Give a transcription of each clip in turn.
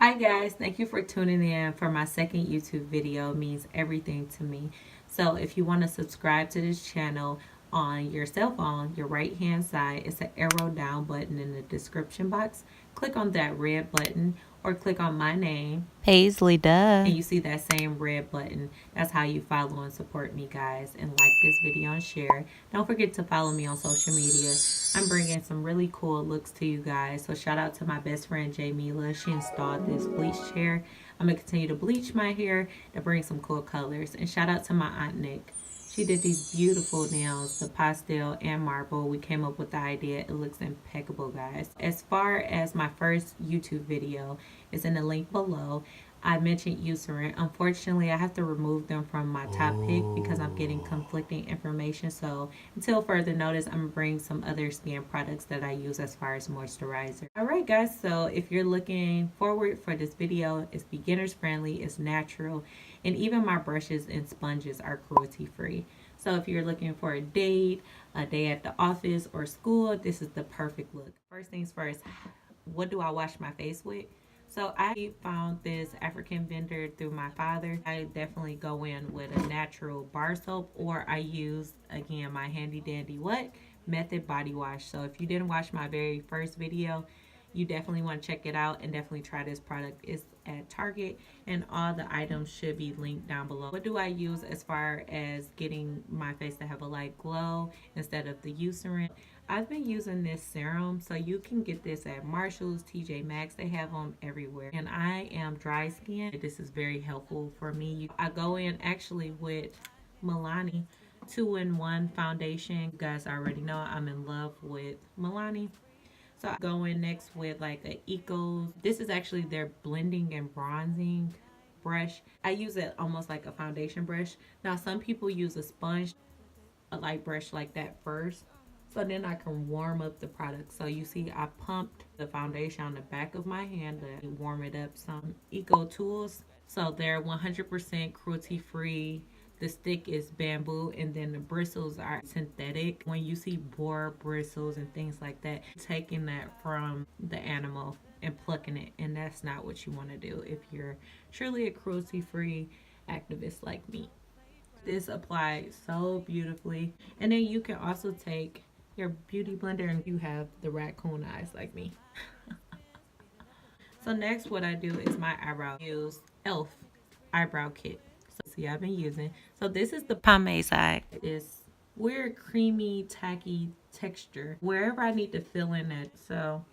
Hi guys, thank you for tuning in for my second YouTube video. It means everything to me. So if you want to subscribe to this channel on your cell phone, your right hand side is an arrow down button in the description box. Click on that red button or click on my name, Paisley, and you see that same red button. That's how you follow and support me, guys, and like this video and share. Don't forget to follow me on social media. I'm bringing some really cool looks to you guys. So shout out to my best friend Jamila. She installed this bleach chair. I'm gonna continue to bleach my hair to bring some cool colors. And shout out to my aunt Nick. She did these beautiful nails, the pastel and marble. We came up with the idea. It looks impeccable, guys. As far as my first YouTube video, it's in the link below. I mentioned Eucerin. Unfortunately, I have to remove them from my top pick because I'm getting conflicting information. So until further notice, I'm going to bring some other skin products that I use as far as moisturizer. Alright guys, so if you're looking forward for this video, it's beginners friendly, it's natural, and even my brushes and sponges are cruelty free. So if you're looking for a day at the office or school, this is the perfect look. First things first, what do I wash my face with? So I found this African vendor through my father. I definitely go in with a natural bar soap, or I use, again, my handy dandy method body wash. So if you didn't watch my very first video, you definitely want to check it out and definitely try this product. It's at Target and all the items should be linked down below. What do I use as far as getting my face to have a light glow instead of the Eucerin? I've been using this serum, so you can get this at Marshall's, TJ Maxx. They have them everywhere. And I am dry skin. This is very helpful for me. I go in actually with Milani 2-in-1 foundation. You guys already know I'm in love with Milani. So I go in next with like a ECOTools. This is actually their blending and bronzing brush. I use it almost like a foundation brush. Now some people use a sponge, a light brush like that first, so then I can warm up the product. So you see I pumped the foundation on the back of my hand to warm it up some. ECOTools, so they're 100% cruelty free. The stick is bamboo and then the bristles are synthetic. When you see boar bristles and things like that, taking that from the animal and plucking it, and that's not what you want to do if you're truly a cruelty free activist like me. This applies so beautifully. And then you can also take your beauty blender and you have the raccoon eyes like me. So next what I do is my eyebrow. I use e.l.f. eyebrow kit. So see, I've been using. So this is the pomade side. It's weird creamy tacky texture wherever I need to fill in that. So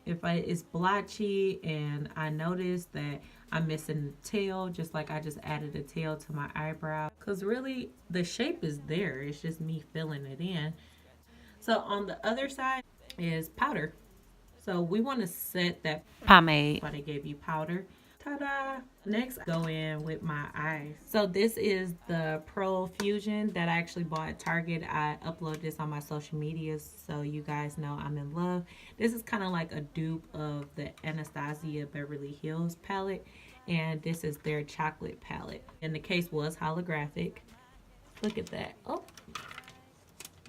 if it's blotchy and I notice that I'm missing the tail, just like I just added a tail to my eyebrow, because really the shape is there, it's just me filling it in. So on the other side is powder. So we want to set that pomade. What I gave you powder. Ta-da! Next, go in with my eyes. So this is the Profusion that I actually bought at Target. I upload this on my social medias so you guys know I'm in love. This is kind of like a dupe of the Anastasia Beverly Hills palette. And this is their chocolate palette. And the case was holographic. Look at that. Oh,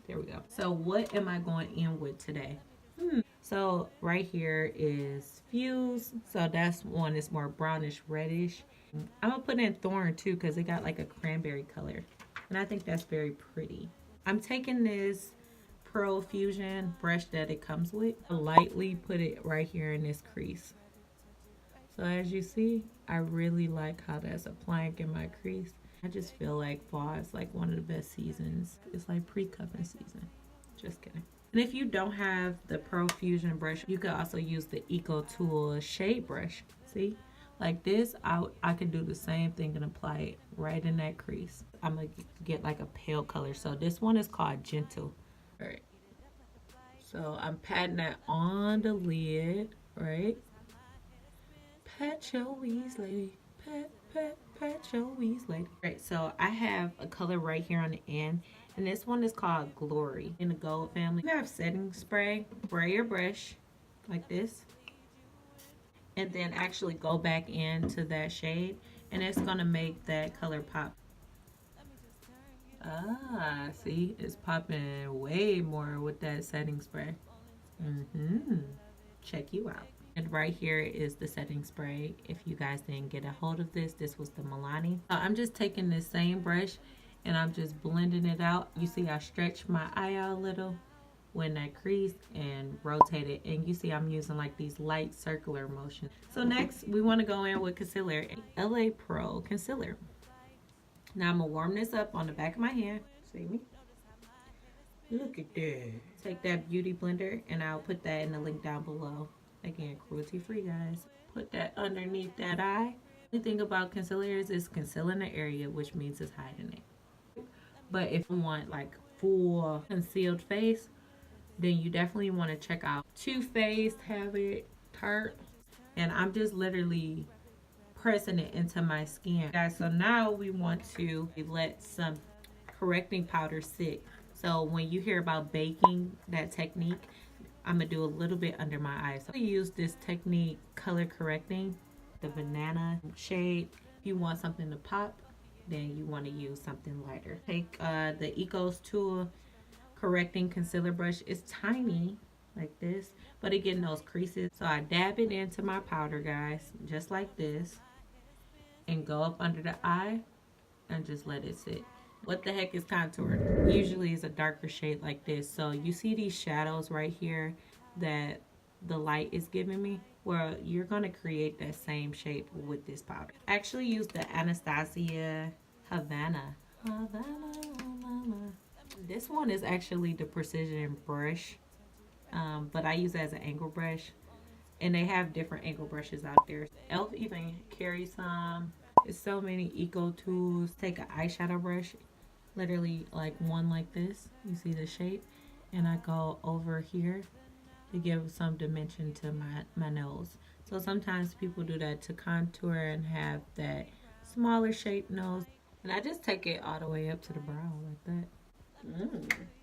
there we go. So what am I going in with today? So right here is Fuse. So that's one that's more brownish reddish. I'm gonna put in Thorn too because it got like a cranberry color. And I think that's very pretty. I'm taking this Profusion brush that it comes with. I lightly put it right here in this crease. So as you see, I really like how that's applying in my crease. I just feel like fall is like one of the best seasons. It's like pre-cupping season. Just kidding. And if you don't have the Profusion brush, you could also use the ECOTools shade brush. See? Like this, I can do the same thing and apply it right in that crease. I'm going to get like a pale color. So this one is called Gentle. All right. So I'm patting that on the lid, right? Pat your wheeze, lady. Pat, pat, pat your wheeze, lady. Right, so I have a color right here on the end. And this one is called Glory in the gold family. You have setting spray. Spray your brush like this. And then actually go back into that shade. And it's going to make that color pop. Ah, see? It's popping way more with that setting spray. Check you out. And right here is the setting spray. If you guys didn't get a hold of this, this was the Milani. So I'm just taking this same brush and I'm just blending it out. You see I stretch my eye out a little when I crease and rotate it. And you see I'm using like these light circular motions. So next we want to go in with concealer. LA Pro concealer. Now I'm going to warm this up on the back of my hand. See me? Look at that. Take that beauty blender and I'll put that in the link down below. Again, cruelty free, guys. Put that underneath that eye. The thing about concealer is it's concealing the area, which means it's hiding it. But if you want like full concealed face, then you definitely want to check out Too Faced Have It Tart. And I'm just literally pressing it into my skin. Guys, so now we want to let some correcting powder sit. So when you hear about baking that technique, I'm going to do a little bit under my eyes. So I use this Technic color correcting, the banana shade. If you want something to pop, then you want to use something lighter. Take the ECOTools correcting concealer brush. It's tiny like this, but it getting those creases. So I dab it into my powder, guys, just like this, and go up under the eye and just let it sit. What the heck is contour? Usually it's a darker shade like this. So you see these shadows right here that the light is giving me? Well, you're going to create that same shape with this powder. I actually use the Anastasia Havana. This one is actually the precision brush, but I use it as an angle brush. And they have different angle brushes out there. e.l.f. even carries some. There's so many ECOTools. Take an eyeshadow brush, literally like one like this. You see the shape? And I go over here to give some dimension to my nose. So sometimes people do that to contour and have that smaller shaped nose. And I just take it all the way up to the brow like that.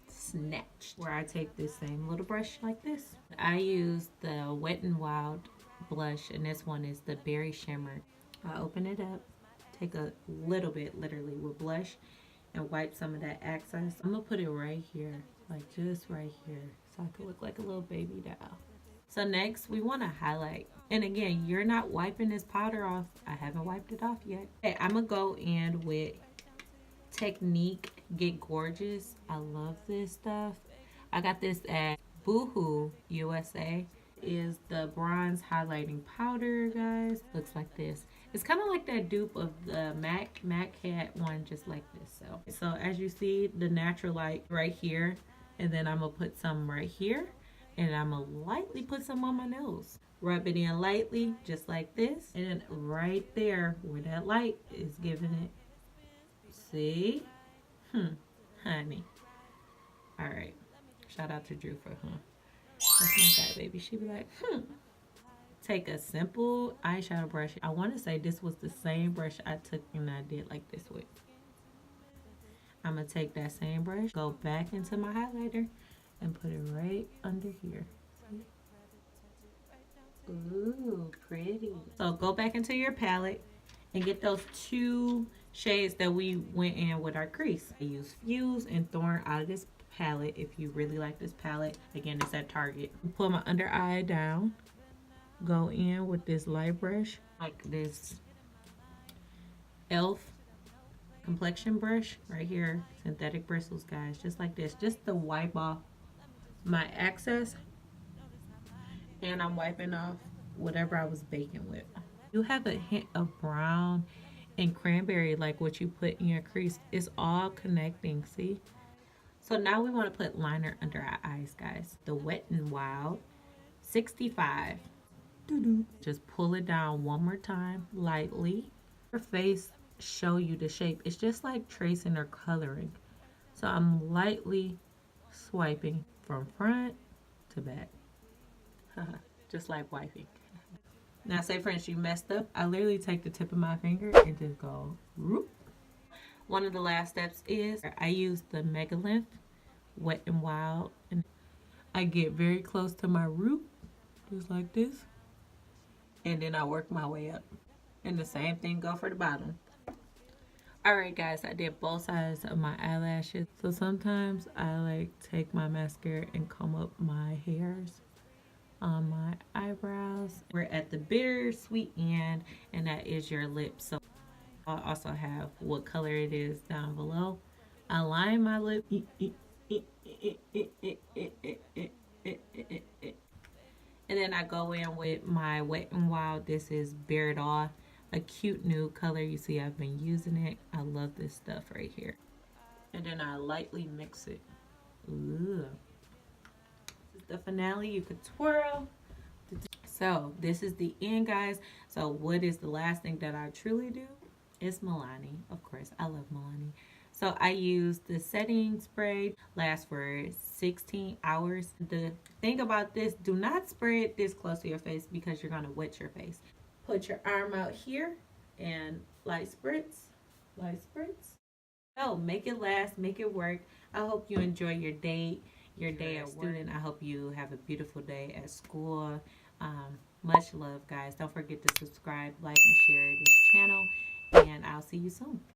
Snatched. Where I take this same little brush like this. I use the Wet n Wild blush, and this one is the Berry Shimmer. I open it up, take a little bit literally with blush, and wipe some of that excess. I'm gonna put it right here, like just right here, so I can look like a little baby doll. So next we want to highlight, and again, you're not wiping this powder off. I haven't wiped it off yet. Okay, I'm gonna go in with Technic Get Gorgeous. I love this stuff. I got this at Boohoo USA. Is the bronze highlighting powder, guys. Looks like this. It's kind of like that dupe of the MAC had one just like this. So as you see, the natural light right here, and then I'm gonna put some right here, and I'm gonna lightly put some on my nose. Rub it in lightly, just like this, and then right there where that light is giving it. See? Honey. All right. Shout out to Drew for That's my guy, baby. She be like, Take a simple eyeshadow brush. I want to say this was the same brush I took and I did like this with. I'm going to take that same brush, go back into my highlighter, and put it right under here. See? Ooh, pretty. So go back into your palette and get those two shades that we went in with our crease. I use Fuse and Thorn out of this palette. If you really like this palette, again, it's at Target. Pull my under eye down, go in with this light brush, like this e.l.f. complexion brush right here, synthetic bristles, guys, just like this, just to wipe off my excess, and I'm wiping off whatever I was baking with. You have a hint of brown and cranberry, like what you put in your crease. It's all connecting, see? So now we want to put liner under our eyes, guys. The Wet n Wild 65. Just pull it down one more time, lightly. Your face show you the shape. It's just like tracing or coloring. So I'm lightly swiping from front to back. Just like wiping. Now say for instance you messed up, I literally take the tip of my finger and just go whoop. One of the last steps is I use the Mega Length Wet n Wild, and I get very close to my root, just like this, and then I work my way up. And the same thing go for the bottom. Alright guys, I did both sides of my eyelashes. So sometimes I like take my mascara and comb up my hairs on my eyebrows. We're at the bittersweet end, and that is your lips. So I'll also have what color it is down below. I line my lip. And then I go in with my Wet n Wild. This is Bare It Off, a cute nude color. You see I've been using it. I love this stuff right here. And then I lightly mix it. Ooh. This is the finale. You could twirl. So this is the end, guys. So what is the last thing that I truly do? It's Milani. Of course, I love Milani. So I use the setting spray, lasts for 16 hours. The thing about this, do not spray it this close to your face because you're gonna wet your face. Put your arm out here and light spritz, light spritz. So make it last, make it work. I hope you enjoy your day at work. And I hope you have a beautiful day at school. Much love, guys. Don't forget to subscribe, like, and share this channel. And I'll see you soon.